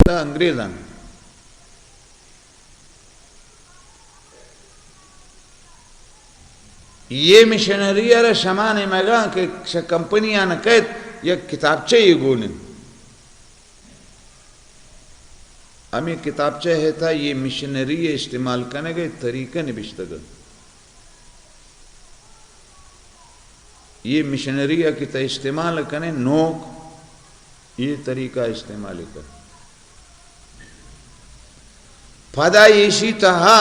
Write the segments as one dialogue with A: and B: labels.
A: دا انگریزان یہ مشنری ارے شمان مگا کہ کمپنیاں نکیت یک کتابچے یہ گولن ہمیں کتابچہ ہے تھا یہ مشنری استعمال کرنے گئے طریقہ نبشتگا یہ مشنری کی تا استعمال کرنے نوک یہ طریقہ استعمال کر پدا ایشی تہا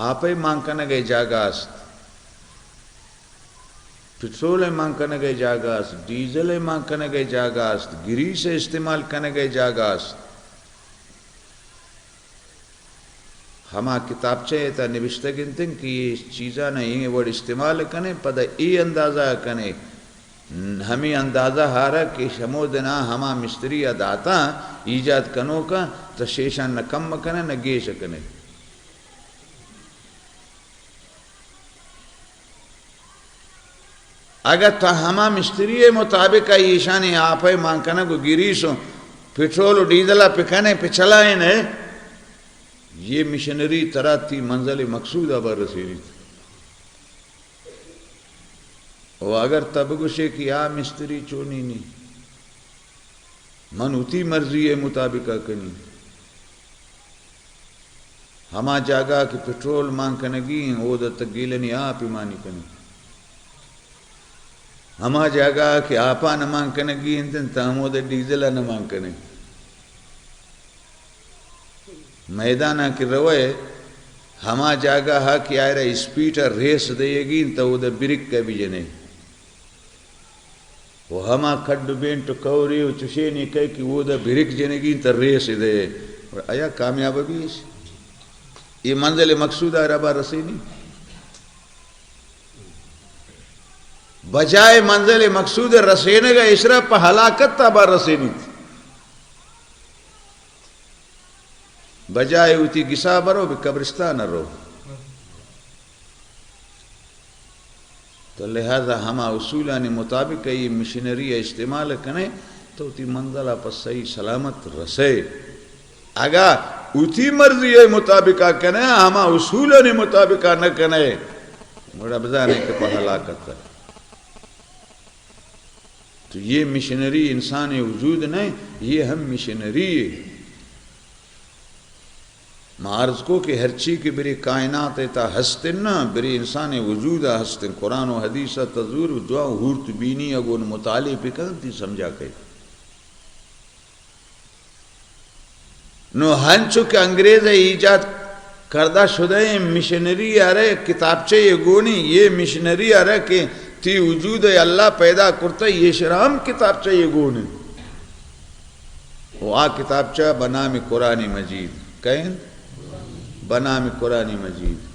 A: آپ ہی مانگ کرنے گئے جاگاست پٹرول مانگ کرنے گئے جاگاست ڈیزل مانگ کرنے گئے جاگاست گریس استعمال کرنے گئے جاگاست ہما کتابچہ تا نوشتہ گنتن کہ یہ چیزاں نہیں وڑ استعمال کرنے پدا ای اندازہ کرنے ہمیں اندازہ ہارا کہ شمودنا ہما مستری داتا ایجاد کنو کا تو شیشان نہ کم کرنے نہ گیش کرنے اگر تو ہما مستری مطابق ایشانی آپ ہی مانگ کرنے کو گریسو پٹرول ڈیزلہ پکھنے پہ چلائیں ہے یہ مشنری طرح تھی منزل مقصود ابر رسیلی تھی وہ اگر تبگشے کی آ مستری چونی نہیں من اتی مرضی مطابقہ کنی ہما جاگا کہ پٹرول مانگ کنگی او دا تگیلنی آپ ایمانی کنی ہما جاگا کہ آپا نہ مانگ کنگی انتن تاہمو دا ڈیزلہ نہ مانگ کنگی میدانہ کی روئے ہما جاگا ہا کہ آئے رہا اسپیٹر ریس دے گی تو وہ دا برک کا بھی جنے وہ ہما کھڈ بینٹ کوری و چشے نہیں کہے کہ وہ دا برک جنے گی تو ریس دے اور آیا کامیاب بھی اس یہ منزل مقصود آئے ربا رسی نہیں بجائے منزل مقصود رسینے کا اسرا پہ ہلاکت تابا رسی نہیں تھی بجائے ہوتی گسا برو بھی قبرستان رو تو لہذا ہما اصولانی مطابق یہ مشنری استعمال کرنے تو اتی منزلہ پر صحیح سلامت رسے اگر اتی مرضی مطابقہ کرنے ہما اصولانی مطابقہ نہ کرنے بڑا بزانے کے پہ ہلاکت ہے تو یہ مشنری انسانی وجود نہیں یہ ہم مشنری معارض کو کہ ہر چیز کی بری کائنات تا ہستن نا بری انسانی وجود ہستن قرآن و حدیث تذور دعا حورت بینی اگون مطالعہ پہ کرتی سمجھا کہ نو ہنچو کہ انگریز ایجاد کردہ شدہ مشنری آرے کتابچے یہ گونی یہ مشنری آرے کہ تی وجود اللہ پیدا کرتا یہ شرام کتابچہ یہ گونی وہ کتابچہ بنام قرآن مجید کہیں بنام قرآن مجید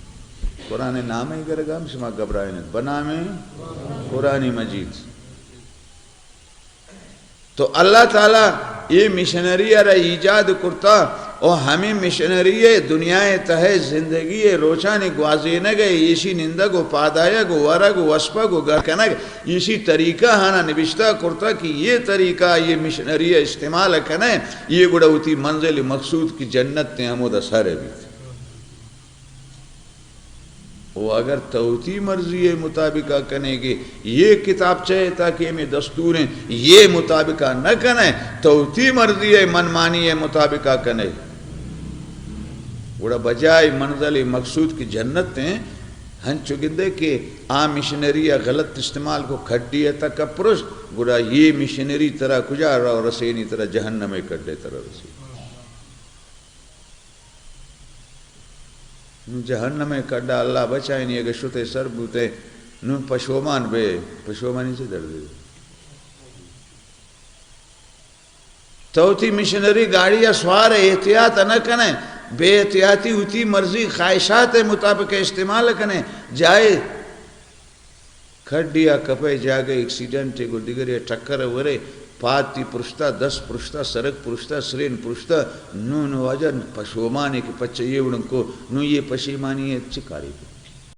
A: قرآن نام ہی کرے گا ہم سما گھبرائے نہیں بنام قرآن مجید تو اللہ تعالیٰ یہ مشنری ارے ایجاد کرتا اور ہمیں مشنری دنیا تہے زندگی روچانی گوازینے گئے اسی نندگ و پادایگ و ورگ و وسپگ و گرکنگ اسی طریقہ ہانا نبشتہ کرتا کہ یہ طریقہ یہ مشنری استعمال کرنے یہ گڑا ہوتی منزل مقصود کی جنت تے ہمو دا سارے بھی وہ اگر توتی مرضی مطابقہ کرنے گے یہ کتاب چاہے تاکہ ہمیں دستوریں یہ مطابقہ نہ کرنے توتی مرضی منمانی مطابقہ کرنے گوڑا بجائے منزل مقصود کی جنت ہیں ہن چگندے کہ مشنری غلط استعمال کو کھڈی ہے تک پرش گوڑا یہ مشنری طرح کجا رہا رسینی طرح جہنم میں کھڈے طرح رسینی جہنم میں کڈا اللہ بچائے نہیں اگر شتے سر بوتے نو پشومان بے پشومانی سے درد دے توتی مشنری گاڑی سوار احتیاط نہ کریں بے احتیاطی ہوتی مرضی خواہشات مطابق استعمال کریں جائے کھڈیا کپے جاگے ایکسیڈنٹ کو دیگر ٹکر ورے پاتی پرشتہ 10 پرشتہ سرک پرشتہ سرین پرشتہ نو نواجن پشومانی کی پچھے یہ اڑن کو نو یہ پشیمانی ہے چکاری کو